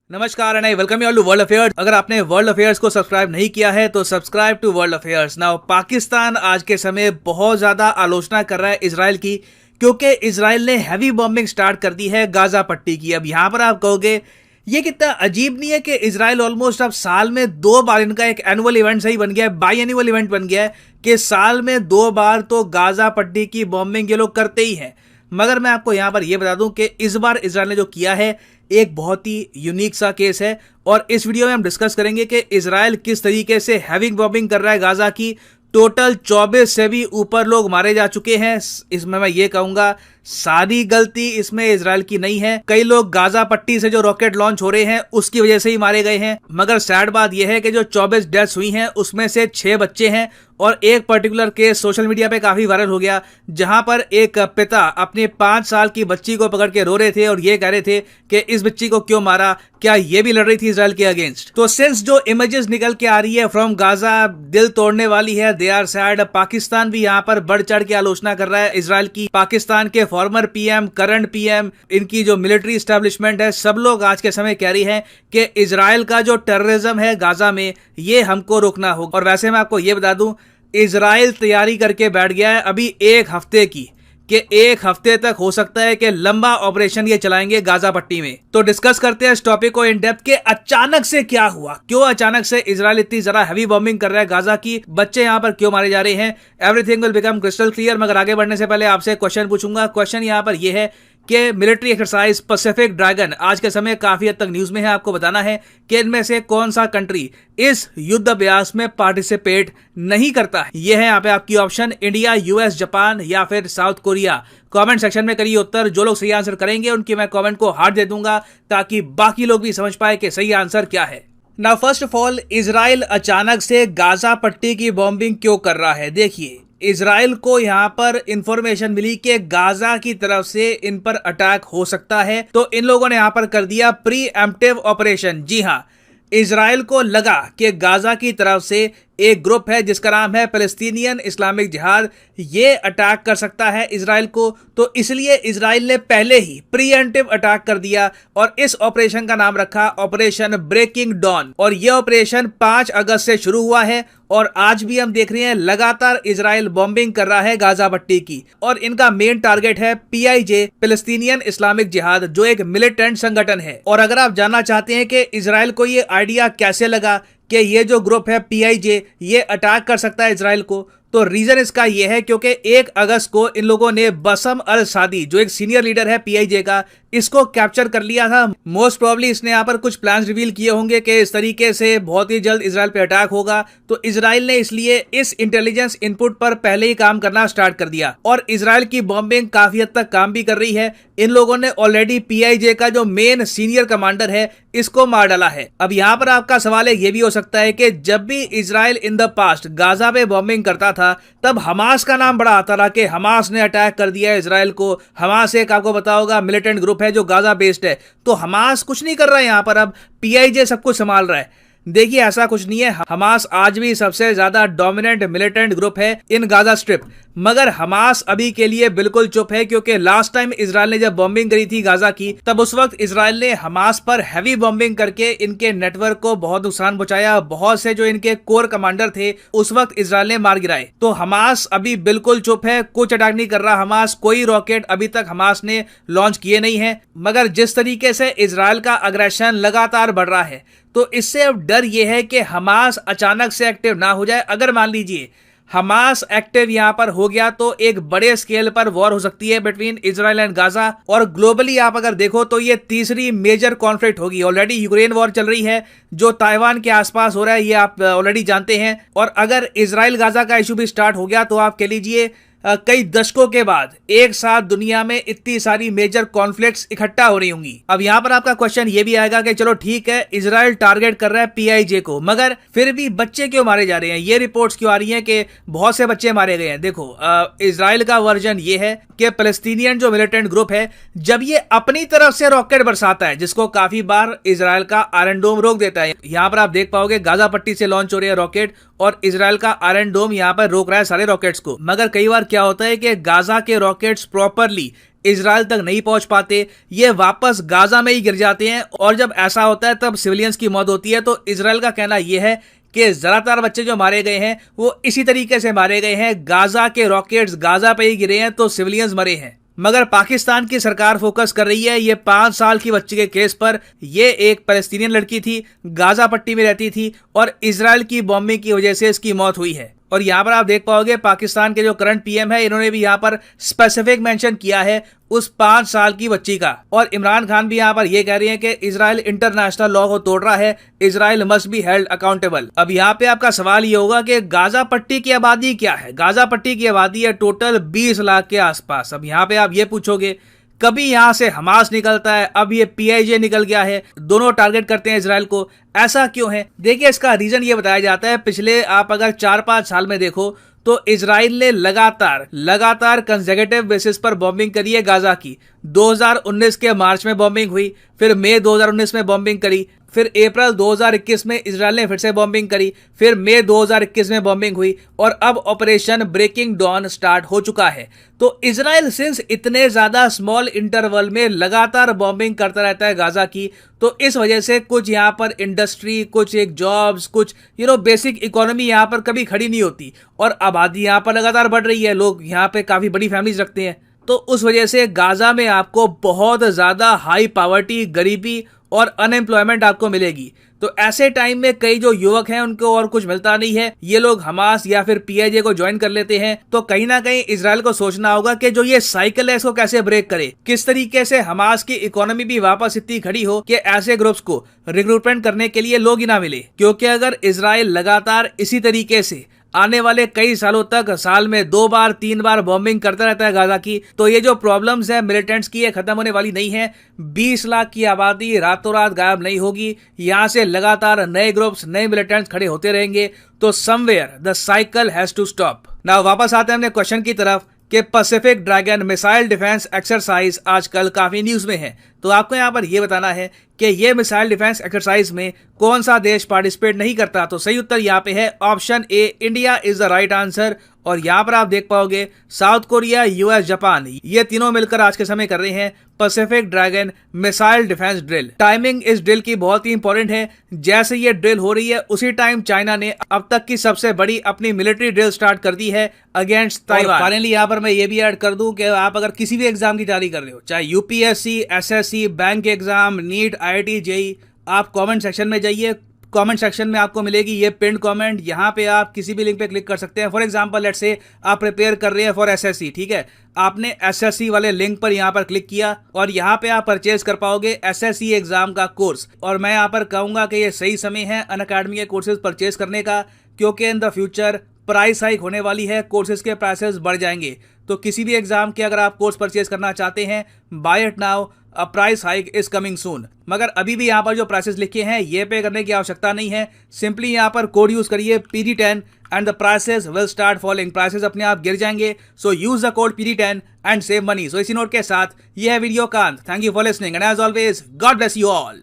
नमस्कार and I welcome you all to world affairs. अगर आपने वर्ल्ड अफेयर्स को सब्सक्राइब नहीं किया है तो subscribe to world affairs. Now Pakistan आज के समय बहुत ज्यादा आलोचना कर रहा है इजराइल की, क्योंकि इजराइल ने हैवी बॉम्बिंग स्टार्ट कर दी है गाजा पट्टी की। अब यहां पर आप कहोगे ये कितना अजीब नहीं है कि इजराइल ऑलमोस्ट अब साल में 2 बार इनका एक एनुअल इवेंट सही बन गया है, बाई एनुअल इवेंट बन गया है कि साल में 2 बार तो गाजा पट्टी की बॉम्बिंग ये लोग करते ही हैं। मगर मैं आपको यहां पर यह बता दूं कि इस बार इजराइल ने जो किया है एक बहुत ही यूनिक सा केस है, और इस वीडियो में हम डिस्कस करेंगे कि इजराइल किस तरीके से हैवी बॉम्बिंग कर रहा है गाजा की। टोटल 24 से भी ऊपर लोग मारे जा चुके हैं। इसमें मैं ये कहूंगा सारी गलती इसमें इजराइल की नहीं है। कई लोग गाजा पट्टी से जो रॉकेट लॉन्च हो रहे हैं उसकी वजह से ही मारे गए हैं। मगर सैड बात यह है कि जो 24 डेथ्स हुई हैं उसमें से 6 बच्चे हैं, और एक पर्टिकुलर केस सोशल मीडिया पे काफी वायरल हो गया, जहां पर एक पिता अपने 5 साल की बच्ची को पकड़ के रो रहे थे और ये कह रहे थे कि इस बच्ची को क्यों मारा, क्या ये भी लड़ रही थी इजराइल के अगेंस्ट। तो सिंस जो इमेजेस निकल के आ रही है फ्रॉम गाजा दिल तोड़ने वाली है, दे आर सैड। पाकिस्तान भी यहाँ पर बढ़ चढ़ के आलोचना कर रहा है इजराइल की। पाकिस्तान के फॉर्मर पीएम, करंट पीएम, इनकी जो मिलिट्री एस्टेब्लिशमेंट है, सब लोग आज के समय कह रही है कि इजराइल का जो टेररिज्म है गाजा में ये हमको रोकना होगा। और वैसे मैं आपको ये बता दूं, इजराइल तैयारी करके बैठ गया है अभी 1 हफ्ते की, कि 1 हफ्ते तक हो सकता है कि लंबा ऑपरेशन ये चलाएंगे गाजा पट्टी में। तो डिस्कस करते हैं इस टॉपिक को इन डेप्थ के अचानक से क्या हुआ, क्यों अचानक से इजराइल इतनी जरा हैवी बॉम्बिंग कर रहा है गाजा की, बच्चे यहां पर क्यों मारे जा रहे हैं। Everything will become crystal clear. मगर आगे बढ़ने से पहले आपसे क्वेश्चन पूछूंगा। क्वेश्चन यहां पर यह है कि मिलिट्री एक्सरसाइज पैसिफिक ड्रैगन आज के समय काफी हद तक न्यूज में है। आपको बताना है कि इनमें से कौन सा कंट्री इस युद्ध अभ्यास में पार्टिसिपेट नहीं करता है। यह है यहाँ पे आपकी ऑप्शन, इंडिया, यूएस, जापान या फिर साउथ कोरिया। कमेंट सेक्शन में करिए उत्तर। जो लोग सही आंसर करेंगे उनकी मैं कमेंट को हार्ट दे दूंगा, ताकि बाकी लोग भी समझ पाए कि सही आंसर क्या है। Now first of all, Israel अचानक से गाजा पट्टी की बॉम्बिंग क्यों कर रहा है। देखिए, इजराइल को यहां पर इंफॉर्मेशन मिली कि गाजा की तरफ से इन पर अटैक हो सकता है, तो इन लोगों ने यहां पर कर दिया प्री एम्प्टिव ऑपरेशन। जी हां, इजराइल को लगा कि गाजा की तरफ से एक ग्रुप है जिसका नाम है पैलेस्टीनियन इस्लामिक जिहाद, ये अटैक कर सकता है इजराइल को, तो इसलिए इजराइल ने पहले ही प्रीएम्प्टिव अटैक कर दिया और इस ऑपरेशन का नाम रखा ऑपरेशन ब्रेकिंग डॉन। और यह ऑपरेशन 5 अगस्त से शुरू हुआ है और आज भी हम देख रहे हैं लगातार इजराइल बॉम्बिंग कर रहा है गाजा पट्टी की। और इनका मेन टारगेट है पीआईजे, पैलेस्टीनियन इस्लामिक जिहाद, जो एक मिलिटेंट संगठन है। और अगर आप जानना चाहते हैं कि इजराइल को ये आइडिया कैसे लगा कि ये जो ग्रुप है पीआईजे ये अटैक कर सकता है इजराइल को, तो रीजन इसका यह है क्योंकि 1 अगस्त को इन लोगों ने बसम अल सादी, जो एक सीनियर लीडर है पीआईजे का, इसको कैप्चर कर लिया था। मोस्ट प्रोबेबली इसने यहाँ पर कुछ प्लान्स रिवील किए होंगे कि इस तरीके से बहुत ही जल्द इजराइल पे अटैक होगा, तो इजराइल ने इसलिए इस इंटेलिजेंस इनपुट पर पहले ही काम करना स्टार्ट कर दिया। और इजराइल की बॉम्बिंग काफी हद तक काम भी कर रही है। इन लोगों ने ऑलरेडी पीआईजे का जो मेन सीनियर कमांडर है इसको मार डाला है। अब यहाँ पर आपका सवाल है ये भी हो सकता है कि जब भी Israel in the past Gaza पे बॉम्बिंग करता था तब हमास का नाम बड़ा आता रहा कि हमास ने अटैक कर दिया इजराइल को। हमास एक आपको पता होगा मिलिटेंट ग्रुप है जो गाजा बेस्ड है, तो हमास कुछ नहीं कर रहा है यहाँ पर, अब पीआईजे सब कुछ संभाल रहा है। देखिए, ऐसा कुछ नहीं है। हमास आज भी सबसे ज्यादा डोमिनेंट मिलिटेंट ग्रुप है इन गाजा स्ट्रिप, मगर हमास अभी के लिए बिल्कुल चुप है, क्योंकि लास्ट टाइम इजराइल ने जब बॉम्बिंग करी थी गाजा की, तब उस वक्त इजराइल ने हमास पर हैवी बॉम्बिंग करके इनके नेटवर्क को बहुत नुकसान पहुंचाया। बहुत से जो इनके कोर कमांडर थे उस वक्त इजराइल ने मार गिराए। तो हमास अभी बिल्कुल चुप है, कुछ अटैक नहीं कर रहा हमास। कोई रॉकेट अभी तक हमास ने लॉन्च किए नहीं है। मगर जिस तरीके से इजराइल का अग्रेशन लगातार बढ़ रहा है, तो इससे अब डर यह है कि हमास अचानक से एक्टिव ना हो जाए। अगर मान लीजिए हमास एक्टिव यहां पर हो गया तो एक बड़े स्केल पर वॉर हो सकती है बिटवीन इजराइल एंड गाजा। और ग्लोबली आप अगर देखो तो ये तीसरी मेजर कॉन्फ्लिक्ट होगी। ऑलरेडी यूक्रेन वॉर चल रही है जो ताइवान के आसपास हो रहा है, ये आप ऑलरेडी जानते हैं। और अगर इजराइल गाजा का इशू भी स्टार्ट हो गया तो आप कह लीजिए कई दशकों के बाद एक साथ दुनिया में इतनी सारी मेजर कॉन्फ्लिक्ट्स इकट्ठा हो रही होंगी। अब यहां पर आपका क्वेश्चन ये भी आएगा कि चलो ठीक है, इजराइल टारगेट कर रहा है पीआईजे को, मगर फिर भी बच्चे क्यों मारे जा रहे हैं। ये रिपोर्ट्स क्यों आ रही हैं कि बहुत से बच्चे मारे गए हैं। देखो, इजराइल का वर्जन ये है कि पैलेस्टीनियन जो मिलिटेंट ग्रुप है, जब ये अपनी तरफ से रॉकेट बरसाता है, जिसको काफी बार इजराइल का आयरन डोम रोक देता है। यहां पर आप देख पाओगे गाजा पट्टी से लॉन्च हो रही है रॉकेट, और इजराइल का आयरन डोम यहां पर रोक रहा है सारे रॉकेट्स को। मगर कई बार क्या होता है कि गाजा के रॉकेट्स प्रॉपरली इजराइल तक नहीं पहुंच पाते, ये वापस गाजा में ही गिर जाते हैं और जब ऐसा होता है तब सिविलियंस की मौत होती है। तो इजराइल का कहना यह है कि ज्यादातर बच्चे जो मारे गए हैं वो इसी तरीके से मारे गए हैं, गाजा के रॉकेट्स गाजा पे ही गिरे हैं तो सिविलियंस मरे हैं। मगर पाकिस्तान की सरकार फोकस कर रही है ये 5 साल की बच्ची के केस पर। ये एक पैलेस्टीनियन लड़की थी, गाजा पट्टी में रहती थी और इजराइल की बॉम्बिंग की वजह से इसकी मौत हुई है। और यहाँ पर आप देख पाओगे पाकिस्तान के जो करंट पीएम है इन्होंने भी यहाँ पर स्पेसिफिक मेंशन किया है उस 5 साल की बच्ची का। और इमरान खान भी यहाँ पर ये कह रही है कि इजराइल इंटरनेशनल लॉ को तोड़ रहा है, Israel must be held accountable. अब यहाँ पे आपका सवाल ये होगा कि गाजा पट्टी की आबादी क्या है। गाजा पट्टी की आबादी है टोटल 20 लाख के आसपास। अब यहाँ पे आप ये पूछोगे कभी यहां से हमास निकलता है, अब ये पीआईजे निकल गया है, दोनों टारगेट करते हैं इजराइल को, ऐसा क्यों है? देखिए इसका रीजन ये बताया जाता है, पिछले आप अगर 4-5 साल में देखो तो इजराइल ने लगातार कंसेक्यूटिव बेसिस पर बॉम्बिंग करी है गाजा की। 2019 के मार्च में बॉम्बिंग हुई, फिर मई 2019 में बॉम्बिंग करी, फिर अप्रैल 2021 में इजराइल ने फिर से बॉम्बिंग करी, फिर मई 2021 में बॉम्बिंग हुई और अब ऑपरेशन ब्रेकिंग डॉन स्टार्ट हो चुका है। तो इजराइल सिंस इतने ज्यादा स्मॉल इंटरवल में लगातार बॉम्बिंग करता रहता है गाजा की, तो इस वजह से कुछ यहाँ पर इंडस्ट्री, कुछ एक जॉब्स, कुछ बेसिक इकोनॉमी यहाँ पर कभी खड़ी नहीं होती और आबादी यहाँ पर लगातार बढ़ रही है, लोग यहाँ पे काफी बड़ी फैमिलीज रखते हैं। तो उस वजह से गाजा में आपको बहुत ज्यादा हाई पावर्टी, गरीबी और अनएम्प्लॉयमेंट आपको मिलेगी। तो ऐसे टाइम में कई जो युवक हैं उनको और कुछ मिलता नहीं है, ये लोग हमास या फिर पीआईजे को ज्वाइन कर लेते हैं। तो कहीं ना कहीं इजराइल को सोचना होगा कि जो ये साइकिल है इसको कैसे ब्रेक करे, किस तरीके से हमास की इकोनॉमी भी वापस इतनी खड़ी हो कि ऐसे ग्रुप्स को रिक्रूटमेंट करने के लिए लोग ही ना मिले। क्योंकि अगर इजराइल लगातार इसी तरीके से आने वाले कई सालों तक साल में 2 बार 3 बार बॉम्बिंग करता रहता है गाजा की, तो ये जो प्रॉब्लम्स है मिलिटेंट्स की ये खत्म होने वाली नहीं है। 20 लाख की आबादी रातों रात गायब नहीं होगी, यहाँ से लगातार नए ग्रुप्स, नए मिलिटेंट्स खड़े होते रहेंगे। तो somewhere the cycle has to stop. Now वापस आते हैं अपने क्वेश्चन की तरफ कि Pacific dragon missile defence exercise आजकल काफी न्यूज में है। तो आपको यहाँ पर यह बताना है कि ये मिसाइल डिफेंस एक्सरसाइज में कौन सा देश पार्टिसिपेट नहीं करता। तो सही उत्तर यहाँ पे है option A, India is the right answer. और यहाँ पर आप देख पाओगे साउथ कोरिया, यूएस, जापान, ये तीनों मिलकर आज के समय कर रहे हैं Pacific dragon missile defence drill. Timing इस ड्रिल की बहुत ही इंपॉर्टेंट है। जैसे ये ड्रिल हो रही है उसी टाइम चाइना ने अब तक की सबसे बड़ी अपनी मिलिट्री ड्रिल स्टार्ट कर दी है अगेंस्ट ताइवान। फाइनली यहाँ पर मैं ये भी ऐड कर दूं कि आप अगर किसी भी एग्जाम की तैयारी कर रहे हो, चाहे UPSC, SSC, bank exam, NEET, IIT, JEE, आप कमेंट सेक्शन में जाइए। कमेंट सेक्शन में आपको मिलेगी ये पिन कमेंट, यहाँ पे आप किसी भी लिंक पे क्लिक कर सकते हैं। फॉर एग्जांपल लेट्स से आप प्रिपेयर कर रहे हैं फॉर एसएससी, ठीक है, आपने एसएससी वाले लिंक पर यहाँ पर क्लिक किया और यहाँ पे आप परचेज कर पाओगे एसएससी एग्जाम का कोर्स। और मैं यहाँ पर कहूंगा कि ये सही समय है अनअकैडमी के कोर्सेज परचेज करने का, क्योंकि in the future price hike होने वाली है, कोर्सेज के प्राइसेस बढ़ जाएंगे। तो किसी भी एग्जाम के अगर आप कोर्स परचेज करना चाहते हैं, buy it now, a price hike is coming soon. मगर अभी भी यहाँ पर जो प्राइसेस लिखे हैं ये पे करने की आवश्यकता नहीं है, सिंपली यहाँ पर कोड यूज करिए PD10 and the prices will start falling. Prices अपने आप गिर जाएंगे, so use the code PD10 and save money. So इसी नोट के साथ ये है वीडियो का अंत। Thank you for listening and as always God bless you all.